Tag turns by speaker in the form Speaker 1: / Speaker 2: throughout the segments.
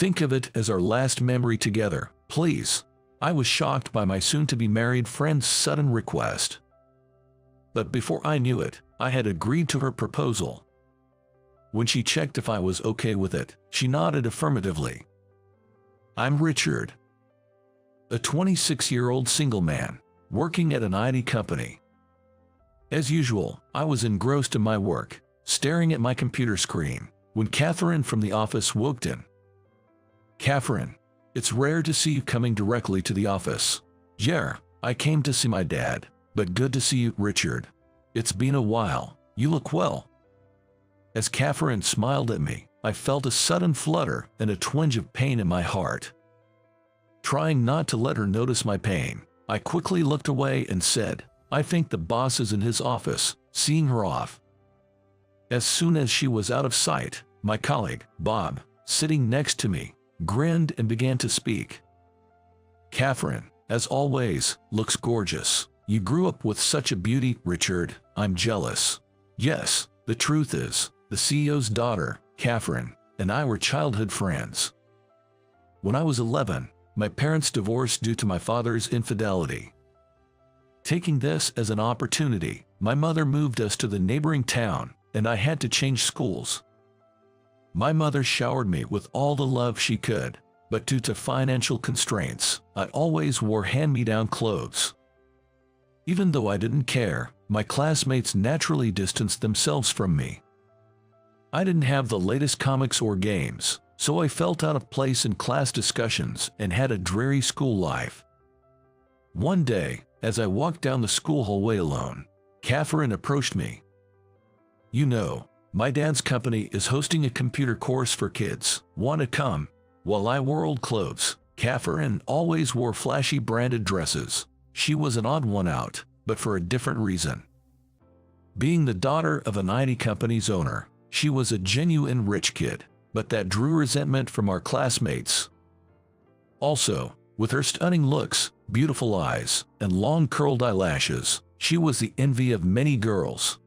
Speaker 1: Think of it as our last memory together, please." I was shocked by my soon-to-be married friend's sudden request. But before I knew it, I had agreed to her proposal. When she checked if I was okay with it, she nodded affirmatively. I'm Richard, a 26-year-old single man, working at an IT company. As usual, I was engrossed in my work, staring at my computer screen, when Catherine from the office walked in. "Catherine, it's rare to see you coming directly to the office." "Yeah, I came to see my dad, but good to see you, Richard. It's been a while. You look well." As Catherine smiled at me, I felt a sudden flutter and a twinge of pain in my heart. Trying not to let her notice my pain, I quickly looked away and said, "I think the boss is in his office, seeing her off." As soon as she was out of sight, my colleague, Bob, sitting next to me, grinned and began to speak. "Catherine, as always, looks gorgeous. You grew up with such a beauty, Richard. I'm jealous." Yes, the truth is, the CEO's daughter, Catherine, and I were childhood friends. When I was 11, my parents divorced due to my father's infidelity. Taking this as an opportunity, my mother moved us to the neighboring town, and I had to change schools. My mother showered me with all the love she could, but due to financial constraints, I always wore hand-me-down clothes. Even though I didn't care, my classmates naturally distanced themselves from me. I didn't have the latest comics or games, so I felt out of place in class discussions and had a dreary school life. One day, as I walked down the school hallway alone, Catherine approached me. "You know, my dad's company is hosting a computer course for kids. Want to come?" While I wore old clothes, Catherine always wore flashy branded dresses. She was an odd one out, but for a different reason. Being the daughter of an IT company's owner, she was a genuine rich kid, but that drew resentment from our classmates. Also, with her stunning looks, beautiful eyes, and long curled eyelashes, she was the envy of many girls.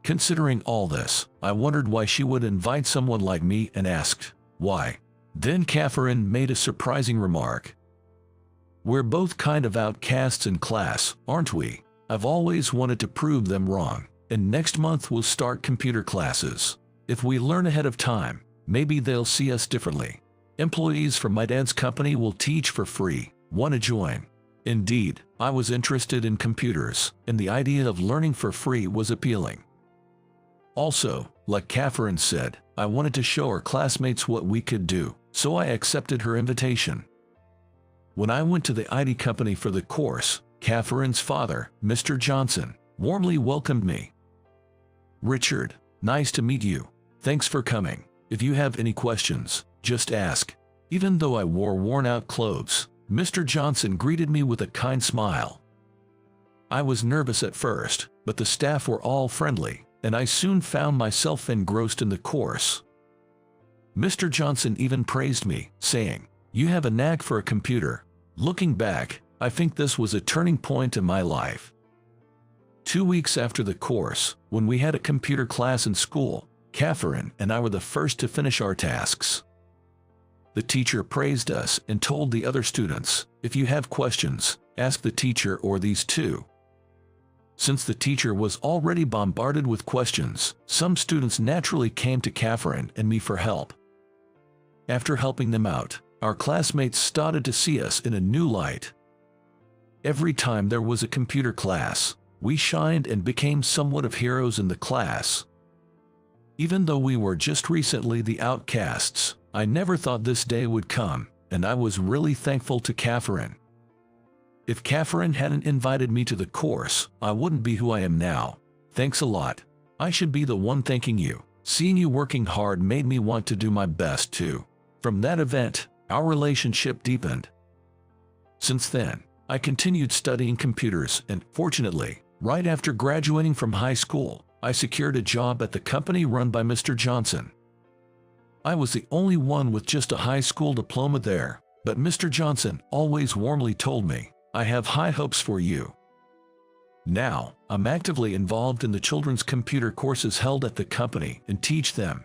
Speaker 1: Considering all this, I wondered why she would invite someone like me and asked, "Why?" Then Catherine made a surprising remark. "We're both kind of outcasts in class, aren't we? I've always wanted to prove them wrong, and next month we'll start computer classes. If we learn ahead of time, maybe they'll see us differently. Employees from my dad's company will teach for free. Want to join?" Indeed, I was interested in computers, and the idea of learning for free was appealing. Also, like Catherine said, I wanted to show our classmates what we could do, so I accepted her invitation. When I went to the IT company for the course, Catherine's father, Mr. Johnson, warmly welcomed me. "Richard, nice to meet you. Thanks for coming. If you have any questions, just ask." Even though I wore worn-out clothes, Mr. Johnson greeted me with a kind smile. I was nervous at first, but the staff were all friendly, and I soon found myself engrossed in the course. Mr. Johnson even praised me, saying, "You have a knack for a computer." Looking back, I think this was a turning point in my life. 2 weeks after the course, when we had a computer class in school, Catherine and I were the first to finish our tasks. The teacher praised us and told the other students, "If you have questions, ask the teacher or these two." Since the teacher was already bombarded with questions, some students naturally came to Catherine and me for help. After helping them out, our classmates started to see us in a new light. Every time there was a computer class, we shined and became somewhat of heroes in the class. Even though we were just recently the outcasts, I never thought this day would come, and I was really thankful to Catherine. If Catherine hadn't invited me to the course, I wouldn't be who I am now. Thanks a lot. I should be the one thanking you. Seeing you working hard made me want to do my best too. From that event, our relationship deepened. Since then, I continued studying computers and, fortunately, right after graduating from high school, I secured a job at the company run by Mr. Johnson. I was the only one with just a high school diploma there, but Mr. Johnson always warmly told me, "I have high hopes for you." Now, I'm actively involved in the children's computer courses held at the company and teach them.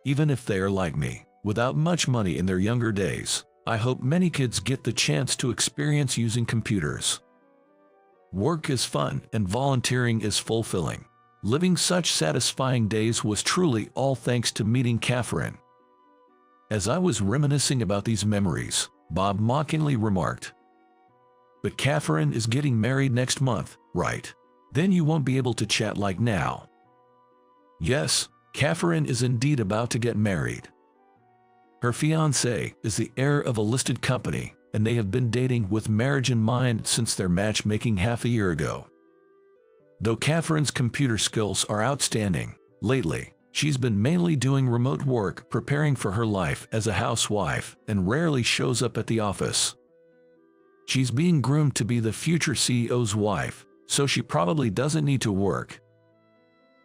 Speaker 1: Even if they are like me, Without much money in their younger days, I hope many kids get the chance to experience using computers. Work is fun and volunteering is fulfilling. Living such satisfying days was truly all thanks to meeting Catherine. As I was reminiscing about these memories, Bob mockingly remarked, "But Catherine is getting married next month, right? Then you won't be able to chat like now." Yes, Catherine is indeed about to get married. Her fiancé is the heir of a listed company, and they have been dating with marriage in mind since their matchmaking half a year ago. Though Catherine's computer skills are outstanding, lately, she's been mainly doing remote work preparing for her life as a housewife and rarely shows up at the office. She's being groomed to be the future CEO's wife, so she probably doesn't need to work.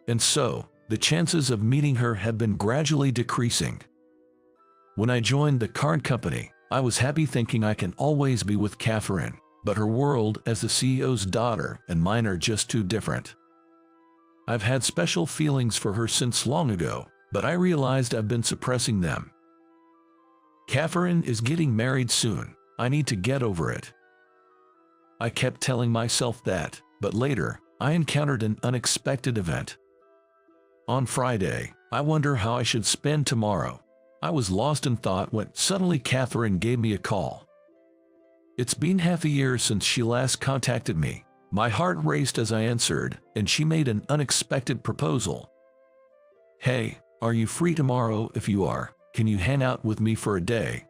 Speaker 1: And so, the chances of meeting her have been gradually decreasing. When I joined the card company, I was happy thinking I can always be with Catherine, but her world as the CEO's daughter and mine are just too different. I've had special feelings for her since long ago, but I realized I've been suppressing them. Catherine is getting married soon. I need to get over it. I kept telling myself that, but later, I encountered an unexpected event. On Friday, I wonder how I should spend tomorrow. I was lost in thought when suddenly Catherine gave me a call. It's been half a year since she last contacted me. My heart raced as I answered, and she made an unexpected proposal. "Hey, are you free tomorrow? If you are, can you hang out with me for a day?"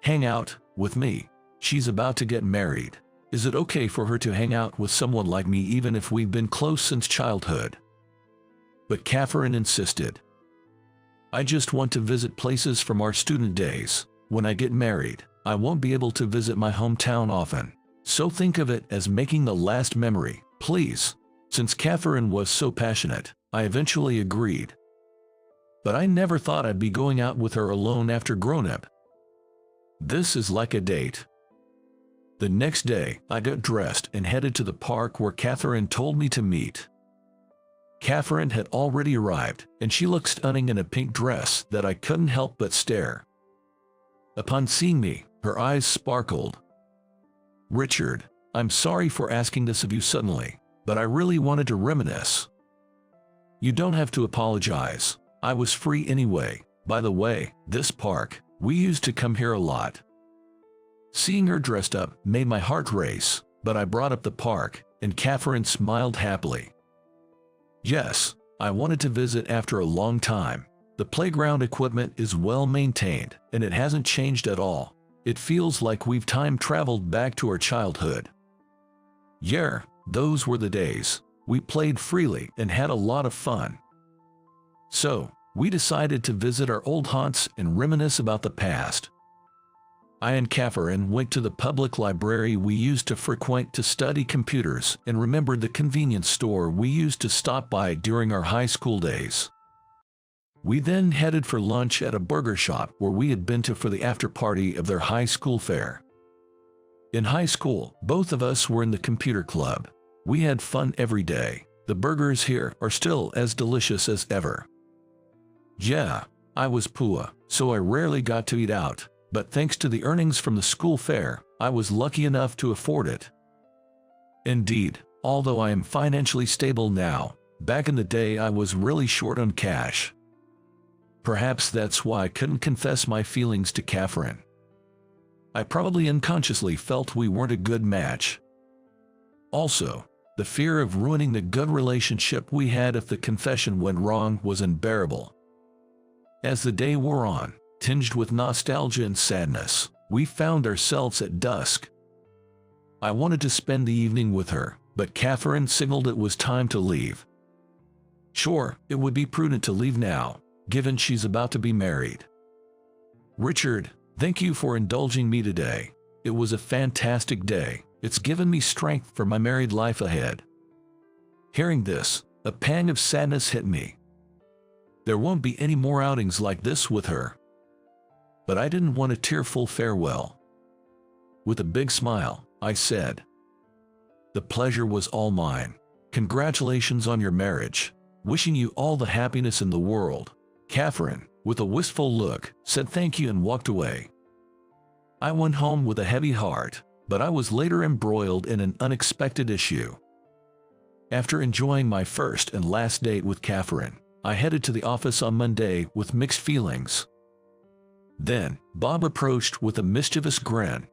Speaker 1: Hang out with me? She's about to get married. Is it okay for her to hang out with someone like me even if we've been close since childhood? But Catherine insisted. "I just want to visit places from our student days. When I get married, I won't be able to visit my hometown often. So think of it as making the last memory, please." Since Catherine was so passionate, I eventually agreed. But I never thought I'd be going out with her alone after grown-up. This is like a date. The next day, I got dressed and headed to the park where Catherine told me to meet. Catherine had already arrived, and she looked stunning in a pink dress that I couldn't help but stare. Upon seeing me, her eyes sparkled. "Richard, I'm sorry for asking this of you suddenly, but I really wanted to reminisce." "You don't have to apologize. I was free anyway. By the way, this park, we used to come here a lot." Seeing her dressed up made my heart race, but I brought up the park, and Catherine smiled happily. "Yes, I wanted to visit after a long time. The playground equipment is well maintained, and it hasn't changed at all. It feels like we've time traveled back to our childhood." Yeah, those were the days. We played freely and had a lot of fun. So, we decided to visit our old haunts and reminisce about the past. I and Catherine went to the public library we used to frequent to study computers and remembered the convenience store we used to stop by during our high school days. We then headed for lunch at a burger shop where we had been to for the after-party of their high school fair. In high school, both of us were in the computer club. We had fun every day. The burgers here are still as delicious as ever. Yeah, I was poor, so I rarely got to eat out. But thanks to the earnings from the school fair, I was lucky enough to afford it. Indeed, although I am financially stable now, back in the day I was really short on cash. Perhaps that's why I couldn't confess my feelings to Catherine. I probably unconsciously felt we weren't a good match. Also, the fear of ruining the good relationship we had if the confession went wrong was unbearable. As the day wore on, tinged with nostalgia and sadness, we found ourselves at dusk. I wanted to spend the evening with her, but Catherine signaled it was time to leave. Sure, it would be prudent to leave now, given she's about to be married. "Richard, thank you for indulging me today. It was a fantastic day. It's given me strength for my married life ahead." Hearing this, a pang of sadness hit me. There won't be any more outings like this with her. But I didn't want a tearful farewell. With a big smile, I said, "The pleasure was all mine. Congratulations on your marriage. Wishing you all the happiness in the world. Catherine, with a wistful look, said thank you and walked away. I went home with a heavy heart, but I was later embroiled in an unexpected issue. After enjoying my first and last date with Catherine, I headed to the office on Monday with mixed feelings. Then, Bob approached with a mischievous grin.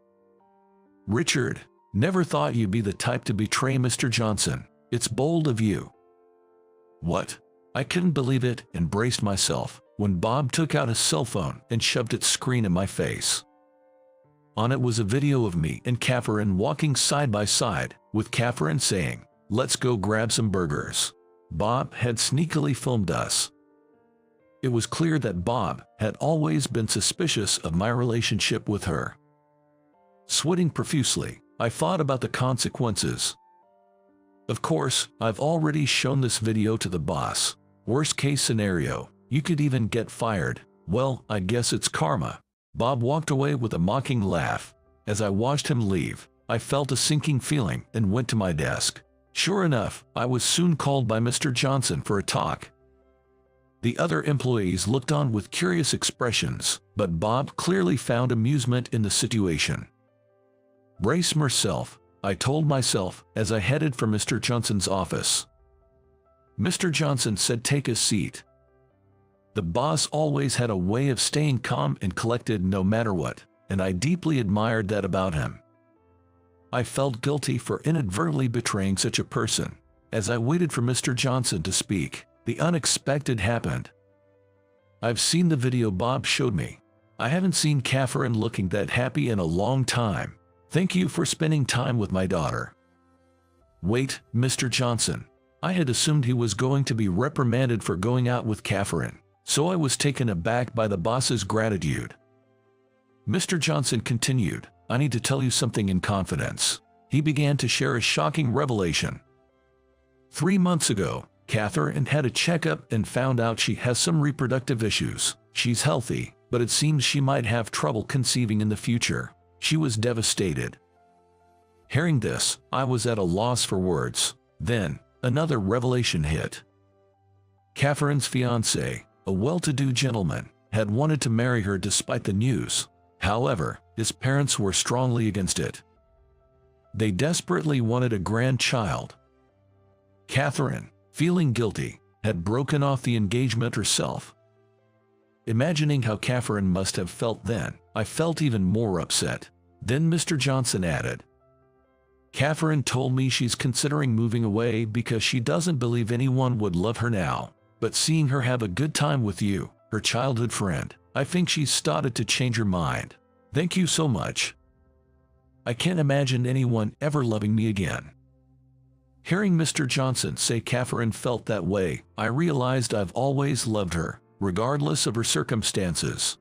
Speaker 1: "Richard, never thought you'd be the type to betray Mr. Johnson. It's bold of you." What? I couldn't believe it and braced myself when Bob took out his cell phone and shoved its screen in my face. On it was a video of me and Catherine walking side by side, with Catherine saying, "Let's go grab some burgers." Bob had sneakily filmed us. It was clear that Bob had always been suspicious of my relationship with her. Sweating profusely, I thought about the consequences. Of course, I've already shown this video to the boss. Worst case scenario, you could even get fired. Well, I guess it's karma. Bob walked away with a mocking laugh. As I watched him leave, I felt a sinking feeling and went to my desk. Sure enough, I was soon called by Mr. Johnson for a talk. The other employees looked on with curious expressions, but Bob clearly found amusement in the situation. "Brace yourself," I told myself as I headed for Mr. Johnson's office. Mr. Johnson said take a seat. The boss always had a way of staying calm and collected no matter what, and I deeply admired that about him. I felt guilty for inadvertently betraying such a person. As I waited for Mr. Johnson to speak, the unexpected happened. "I've seen the video Bob showed me. I haven't seen Catherine looking that happy in a long time. Thank you for spending time with my daughter." "Wait, Mr. Johnson." I had assumed he was going to be reprimanded for going out with Catherine, so I was taken aback by the boss's gratitude. Mr. Johnson continued, "I need to tell you something in confidence." He began to share a shocking revelation. 3 months ago, Catherine had a checkup and found out she has some reproductive issues. She's healthy, but it seems she might have trouble conceiving in the future. She was devastated. Hearing this, I was at a loss for words. Then, another revelation hit. Catherine's fiancé, a well-to-do gentleman, had wanted to marry her despite the news. However, his parents were strongly against it. They desperately wanted a grandchild. Catherine, feeling guilty, had broken off the engagement herself. Imagining how Catherine must have felt then, I felt even more upset. Then Mr. Johnson added, "Catherine told me she's considering moving away because she doesn't believe anyone would love her now. But seeing her have a good time with you, her childhood friend, I think she's started to change her mind. Thank you so much. I can't imagine anyone ever loving me again." Hearing Mr. Johnson say Catherine felt that way, I realized I've always loved her, regardless of her circumstances.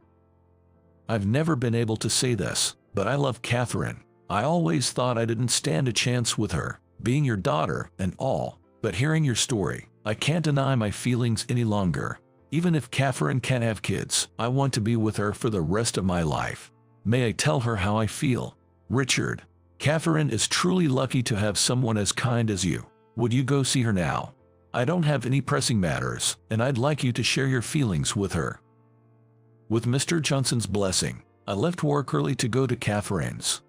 Speaker 1: I've never been able to say this, but I love Catherine. I always thought I didn't stand a chance with her, being your daughter and all, but hearing your story, I can't deny my feelings any longer. Even if Catherine can't have kids, I want to be with her for the rest of my life. May I tell her how I feel? Richard, Catherine is truly lucky to have someone as kind as you. Would you go see her now? I don't have any pressing matters, and I'd like you to share your feelings with her. With Mr. Johnson's blessing, I left work early to go to Catherine's.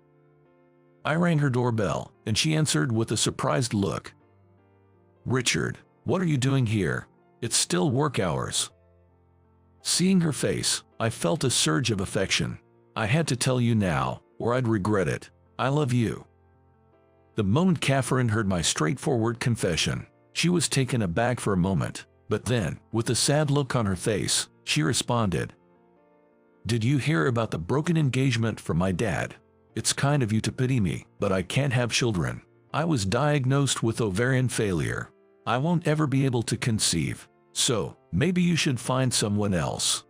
Speaker 1: I rang her doorbell, and she answered with a surprised look. "Richard, what are you doing here? It's still work hours." Seeing her face, I felt a surge of affection. "I had to tell you now, or I'd regret it. I love you." The moment Catherine heard my straightforward confession, she was taken aback for a moment, but then, with a sad look on her face, she responded, "Did you hear about the broken engagement from my dad? It's kind of you to pity me, but I can't have children. I was diagnosed with ovarian failure. I won't ever be able to conceive, so maybe you should find someone else."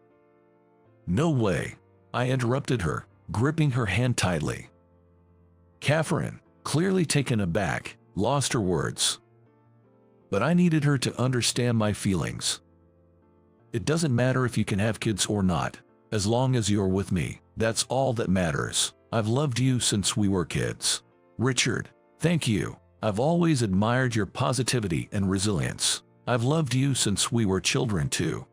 Speaker 1: "No way," I interrupted her, gripping her hand tightly. Catherine, clearly taken aback, lost her words. But I needed her to understand my feelings. "It doesn't matter if you can have kids or not. As long as you're with me, that's all that matters. I've loved you since we were kids. Richard, thank you. I've always admired your positivity and resilience. I've loved you since we were children too."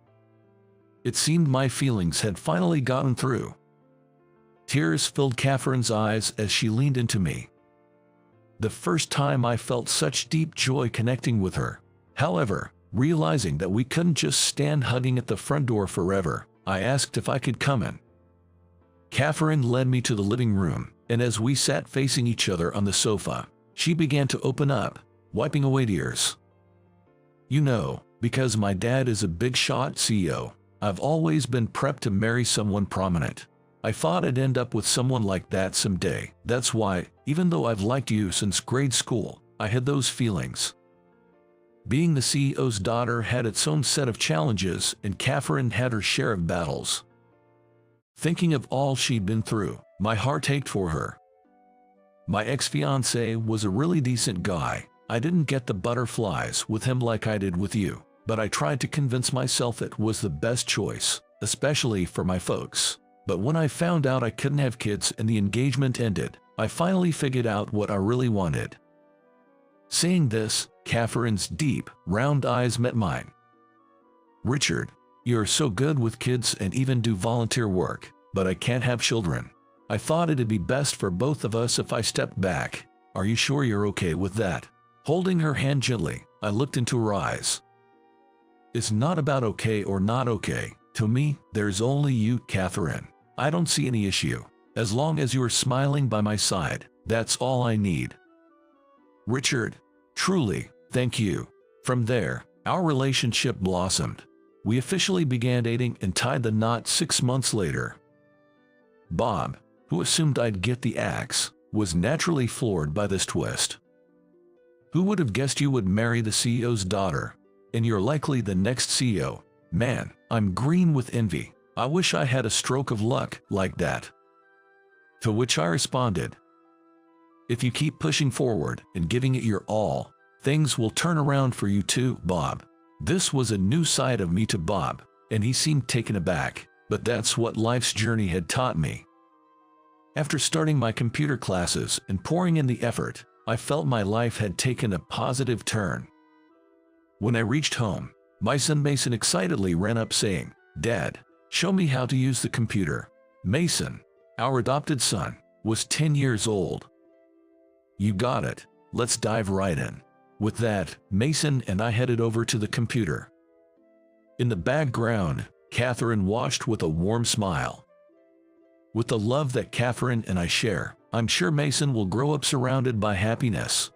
Speaker 1: It seemed my feelings had finally gotten through. Tears filled Catherine's eyes as she leaned into me. The first time I felt such deep joy connecting with her. However, realizing that we couldn't just stand hugging at the front door forever, I asked if I could come in. Catherine led me to the living room, and as we sat facing each other on the sofa, she began to open up, wiping away tears. You know, because my dad is a big-shot CEO, I've always been prepped to marry someone prominent. I thought I'd end up with someone like that someday. That's why, even though I've liked you since grade school, I had those feelings. Being the CEO's daughter had its own set of challenges, and Catherine had her share of battles. Thinking of all she'd been through, my heart ached for her. My ex-fiancé was a really decent guy. I didn't get the butterflies with him like I did with you, but I tried to convince myself it was the best choice, especially for my folks. But when I found out I couldn't have kids and the engagement ended, I finally figured out what I really wanted. Saying this, Catherine's deep, round eyes met mine. Richard, you're so good with kids and even do volunteer work, but I can't have children. I thought it'd be best for both of us if I stepped back. Are you sure you're okay with that? Holding her hand gently, I looked into her eyes. It's not about okay or not okay. To me, there's only you, Catherine. I don't see any issue. As long as you're smiling by my side, that's all I need. Richard, truly, thank you. From there, our relationship blossomed. We officially began dating and tied the knot 6 months later. Bob, who assumed I'd get the axe, was naturally floored by this twist. Who would have guessed you would marry the CEO's daughter? And you're likely the next CEO. Man, I'm green with envy. I wish I had a stroke of luck like that. To which I responded, if you keep pushing forward and giving it your all, things will turn around for you too, Bob. This was a new side of me to Bob, and he seemed taken aback, but that's what life's journey had taught me. After starting my computer classes and pouring in the effort, I felt my life had taken a positive turn. When I reached home, my son Mason excitedly ran up saying, "Dad, show me how to use the computer." Mason, our adopted son, was 10 years old. You got it. Let's dive right in. With that, Mason and I headed over to the computer. In the background, Catherine watched with a warm smile. With the love that Catherine and I share, I'm sure Mason will grow up surrounded by happiness.